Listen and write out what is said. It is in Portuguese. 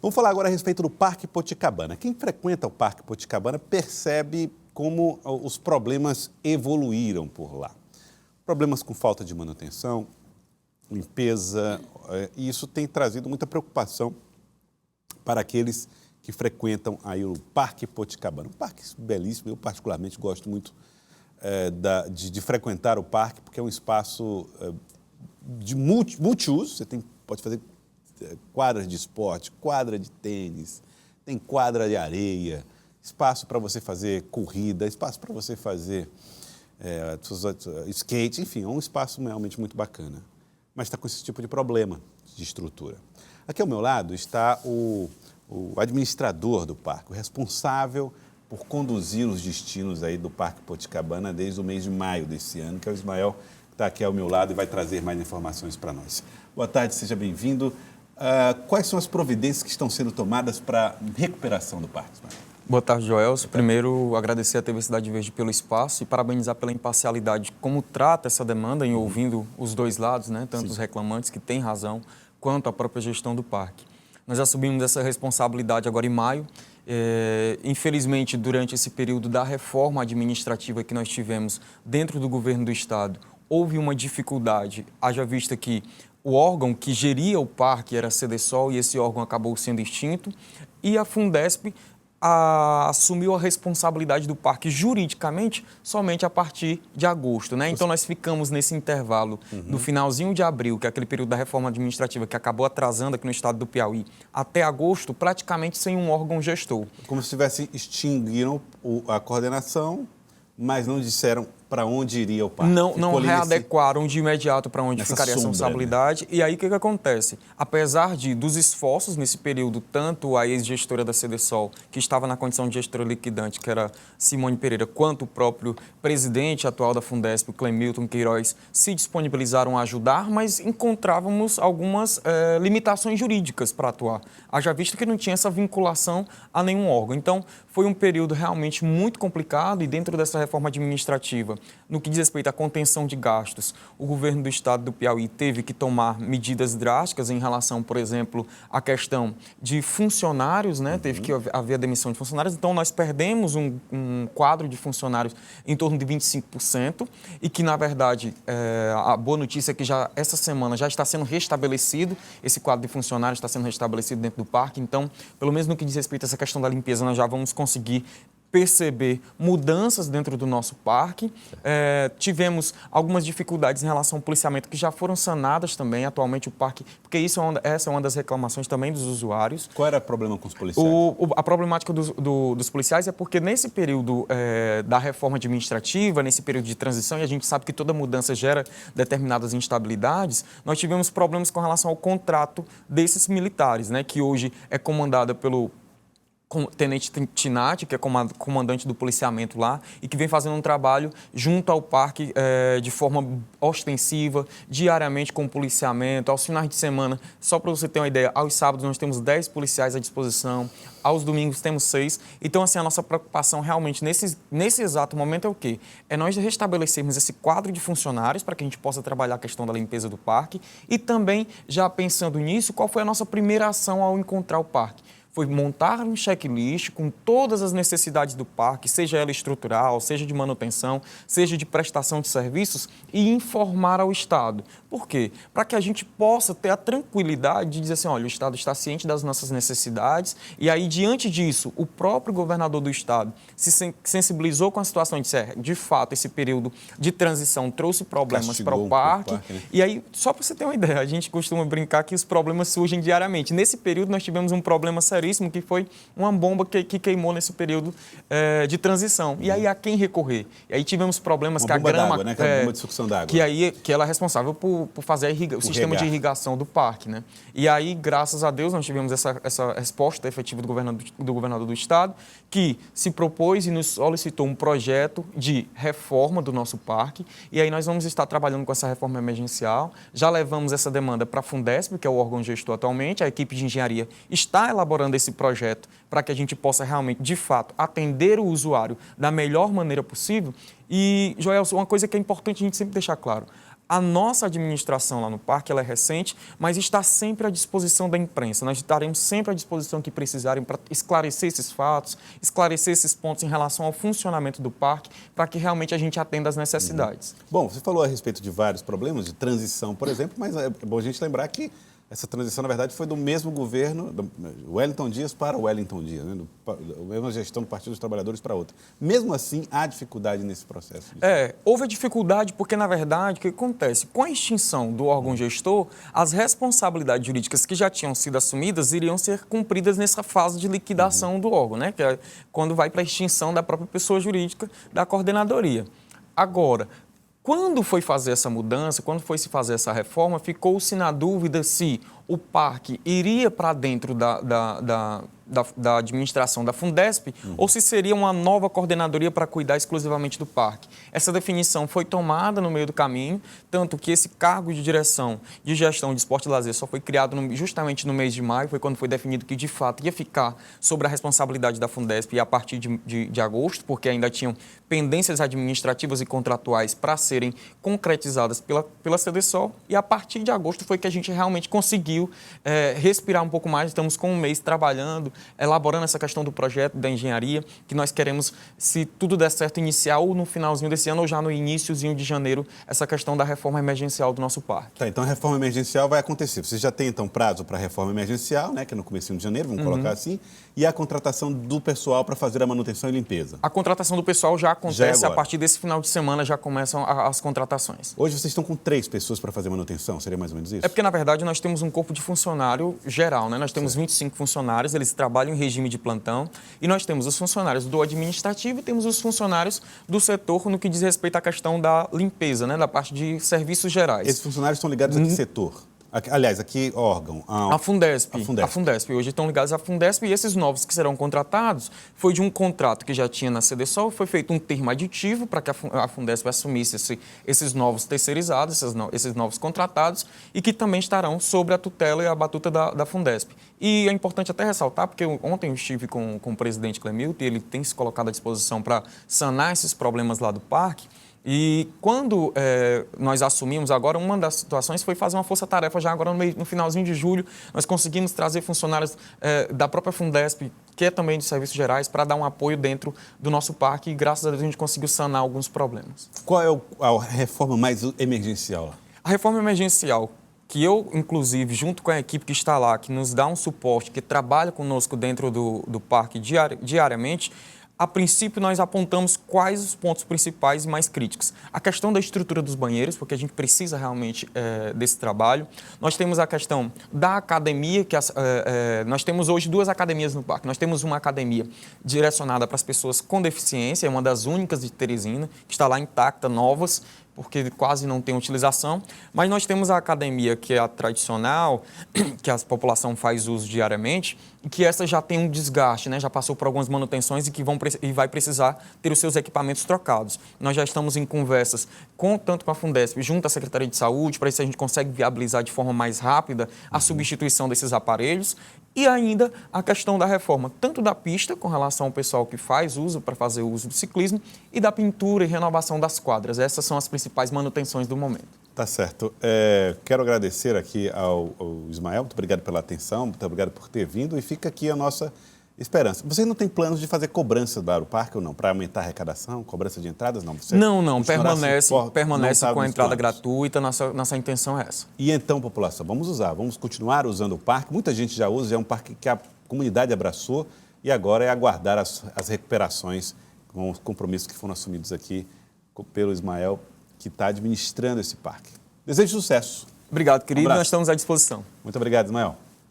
Vamos falar agora a respeito do Parque Poticabana. Quem frequenta o Parque Poticabana percebe como os problemas evoluíram por lá. Problemas com falta de manutenção, limpeza, e isso tem trazido muita preocupação para aqueles que frequentam aí o Parque Poticabana. Um parque belíssimo, eu particularmente gosto muito de frequentar o parque, porque é um espaço de multiuso, você pode fazer quadras de esporte, quadra de tênis, tem quadra de areia, espaço para você fazer corrida, espaço para você fazer skate, enfim, é um espaço realmente muito bacana. Mas está com esse tipo de problema de estrutura. Aqui ao meu lado está o administrador do parque, o responsável por conduzir os destinos aí do Parque Poticabana desde o mês de maio desse ano, que é o Ismael, que está aqui ao meu lado e vai trazer mais informações para nós. Boa tarde, seja bem-vindo. Quais são as providências que estão sendo tomadas para a recuperação do parque, Ismael? Boa tarde, Joelson. Primeiro, agradecer a TV Cidade Verde pelo espaço e parabenizar pela imparcialidade, como trata essa demanda em ouvindo os dois lados, né? Tanto Sim. Os reclamantes, que têm razão, quanto a própria gestão do parque. Nós assumimos essa responsabilidade agora em maio. Infelizmente, durante esse período da reforma administrativa que nós tivemos dentro do governo do Estado, houve uma dificuldade, haja vista que o órgão que geria o parque era a Cedesol e esse órgão acabou sendo extinto, e a Fundesp assumiu a responsabilidade do parque juridicamente somente a partir de agosto, né? Então nós ficamos nesse intervalo do finalzinho de abril, que é aquele período da reforma administrativa que acabou atrasando aqui no estado do Piauí, até agosto, praticamente sem um órgão gestor. Como se extinguiram a coordenação, mas não disseram para onde iria o parque. Não readequaram de imediato para onde ficaria a responsabilidade. Né? E aí o que acontece? Apesar dos esforços nesse período, tanto a ex-gestora da Cedesol, que estava na condição de gestora liquidante, que era Simone Pereira, quanto o próprio presidente atual da Fundesp, Clemilton Queiroz, se disponibilizaram a ajudar, mas encontrávamos algumas limitações jurídicas para atuar. Haja visto que não tinha essa vinculação a nenhum órgão. Então, foi um período realmente muito complicado e dentro dessa reforma administrativa, no que diz respeito à contenção de gastos, o governo do estado do Piauí teve que tomar medidas drásticas em relação, por exemplo, à questão de funcionários, né? Teve que haver a demissão de funcionários. Então, nós perdemos um quadro de funcionários em torno de 25% e que, na verdade, a boa notícia é que já essa semana já está sendo restabelecido, esse quadro de funcionários está sendo restabelecido dentro do parque. Então, pelo menos no que diz respeito a essa questão da limpeza, nós já vamos conseguir perceber mudanças dentro do nosso parque. Tivemos algumas dificuldades em relação ao policiamento que já foram sanadas também atualmente o parque, porque essa é uma das reclamações também dos usuários. Qual era o problema com os policiais? A problemática dos policiais é porque nesse período da reforma administrativa, nesse período de transição, e a gente sabe que toda mudança gera determinadas instabilidades, nós tivemos problemas com relação ao contrato desses militares, né, que hoje é comandada pelo Tenente Tinati, que é comandante do policiamento lá e que vem fazendo um trabalho junto ao parque de forma ostensiva, diariamente com policiamento, aos finais de semana. Só para você ter uma ideia, aos sábados nós temos 10 policiais à disposição, aos domingos temos 6. Então, assim, a nossa preocupação realmente nesse exato momento é o quê? É nós restabelecermos esse quadro de funcionários para que a gente possa trabalhar a questão da limpeza do parque e também, já pensando nisso, qual foi a nossa primeira ação ao encontrar o parque? Foi montar um checklist com todas as necessidades do parque, seja ela estrutural, seja de manutenção, seja de prestação de serviços, e informar ao Estado. Por quê? Para que a gente possa ter a tranquilidade de dizer assim, olha, o Estado está ciente das nossas necessidades, e aí, diante disso, o próprio governador do Estado se sensibilizou com a situação de fato, esse período de transição trouxe problemas para o parque, né? E aí, só para você ter uma ideia, a gente costuma brincar que os problemas surgem diariamente. Nesse período, nós tivemos um problema sério, que foi uma bomba que queimou nesse período de transição. E aí, a quem recorrer? E aí tivemos problemas que a grama... Né? Que é a bomba de sucção d'água. Que ela é responsável por fazer o sistema de irrigação do parque, né? E aí, graças a Deus, nós tivemos essa resposta efetiva do governador do Estado, que se propôs e nos solicitou um projeto de reforma do nosso parque. E aí nós vamos estar trabalhando com essa reforma emergencial. Já levamos essa demanda para a Fundesp, que é o órgão gestor atualmente. A equipe de engenharia está elaborando esse projeto para que a gente possa realmente, de fato, atender o usuário da melhor maneira possível. E, Joelson, uma coisa que é importante a gente sempre deixar claro, A nossa administração lá no parque ela é recente, mas está sempre à disposição da imprensa. Nós estaremos sempre à disposição que precisarem para esclarecer esses fatos, esclarecer esses pontos em relação ao funcionamento do parque, para que realmente a gente atenda às necessidades. Bom, você falou a respeito de vários problemas, de transição, por exemplo, mas é bom a gente lembrar que essa transição, na verdade, foi do mesmo governo, do Wellington Dias para o Wellington Dias, né? A mesma gestão do Partido dos Trabalhadores para outra. Mesmo assim, há dificuldade nesse processo. Houve a dificuldade porque, na verdade, o que acontece? Com a extinção do órgão gestor, as responsabilidades jurídicas que já tinham sido assumidas iriam ser cumpridas nessa fase de liquidação do órgão, né? Que é quando vai para a extinção da própria pessoa jurídica da coordenadoria. Agora, quando foi fazer essa mudança, quando foi se fazer essa reforma, ficou-se na dúvida se o parque iria para dentro da administração da Fundesp ou se seria uma nova coordenadoria para cuidar exclusivamente do parque. Essa definição foi tomada no meio do caminho, tanto que esse cargo de direção de gestão de esporte e lazer só foi criado justamente no mês de maio, foi quando foi definido que de fato ia ficar sobre a responsabilidade da Fundesp a partir de agosto, porque ainda tinham pendências administrativas e contratuais para serem concretizadas pela CDSOL, e a partir de agosto foi que a gente realmente conseguiu respirar um pouco mais. Estamos com um mês trabalhando, elaborando essa questão do projeto da engenharia, que nós queremos, se tudo der certo, iniciar ou no finalzinho desse ano ou já no iniciozinho de janeiro, essa questão da reforma emergencial do nosso parque. Tá, então a reforma emergencial vai acontecer. Vocês já têm, então, prazo para a reforma emergencial, né, que é no comecinho de janeiro, vamos colocar assim, e a contratação do pessoal para fazer a manutenção e limpeza. A contratação do pessoal já acontece a partir desse final de semana, já começam as contratações. Hoje vocês estão com 3 pessoas para fazer manutenção, seria mais ou menos isso? É porque, na verdade, nós temos um corpo de funcionário geral, né? Nós temos 25 funcionários, eles trabalham em regime de plantão, e nós temos os funcionários do administrativo e temos os funcionários do setor no que diz respeito à questão da limpeza, né? Da parte de serviços gerais. Esses funcionários estão ligados a que setor? Aliás, aqui órgão? A Fundesp. A Fundesp. Hoje estão ligados à Fundesp, e esses novos que serão contratados foi de um contrato que já tinha na CDSOL, foi feito um termo aditivo para que a Fundesp assumisse esses novos terceirizados, esses novos contratados, e que também estarão sob a tutela e a batuta da Fundesp. E é importante até ressaltar, porque ontem eu estive com o presidente Clemilton, e ele tem se colocado à disposição para sanar esses problemas lá do parque. E quando nós assumimos agora, uma das situações foi fazer uma força-tarefa já agora no finalzinho de julho. Nós conseguimos trazer funcionários da própria Fundesp, que é também de serviços gerais, para dar um apoio dentro do nosso parque, e graças a Deus a gente conseguiu sanar alguns problemas. Qual é a reforma mais emergencial lá? A reforma emergencial, que eu, inclusive, junto com a equipe que está lá, que nos dá um suporte, que trabalha conosco dentro do parque diariamente, a princípio, nós apontamos quais os pontos principais e mais críticos. A questão da estrutura dos banheiros, porque a gente precisa realmente desse trabalho. Nós temos a questão da academia, que nós temos hoje 2 academias no parque. Nós temos uma academia direcionada para as pessoas com deficiência, é uma das únicas de Teresina, que está lá intacta, novas, porque quase não tem utilização, mas nós temos a academia, que é a tradicional, que a população faz uso diariamente, e que essa já tem um desgaste, né? Já passou por algumas manutenções e vai precisar ter os seus equipamentos trocados. Nós já estamos em conversas tanto com a Fundesp, junto à Secretaria de Saúde, para ver se a gente consegue viabilizar de forma mais rápida a substituição desses aparelhos, e ainda a questão da reforma, tanto da pista, com relação ao pessoal que faz uso, para fazer uso do ciclismo, e da pintura e renovação das quadras. Essas são as principais manutenções do momento. Tá certo. Quero agradecer aqui ao Ismael, muito obrigado pela atenção, muito obrigado por ter vindo, e fica aqui a nossa esperança. Vocês não têm planos de fazer cobrança do parque ou não? Para aumentar a arrecadação, cobrança de entradas? Não, não, permanece com a entrada gratuita, nossa intenção é essa. E então, população, vamos continuar usando o parque. Muita gente já usa, é um parque que a comunidade abraçou, e agora é aguardar as recuperações com os compromissos que foram assumidos aqui pelo Ismael, que está administrando esse parque. Desejo sucesso. Obrigado, querido. Nós estamos à disposição. Muito obrigado, Ismael.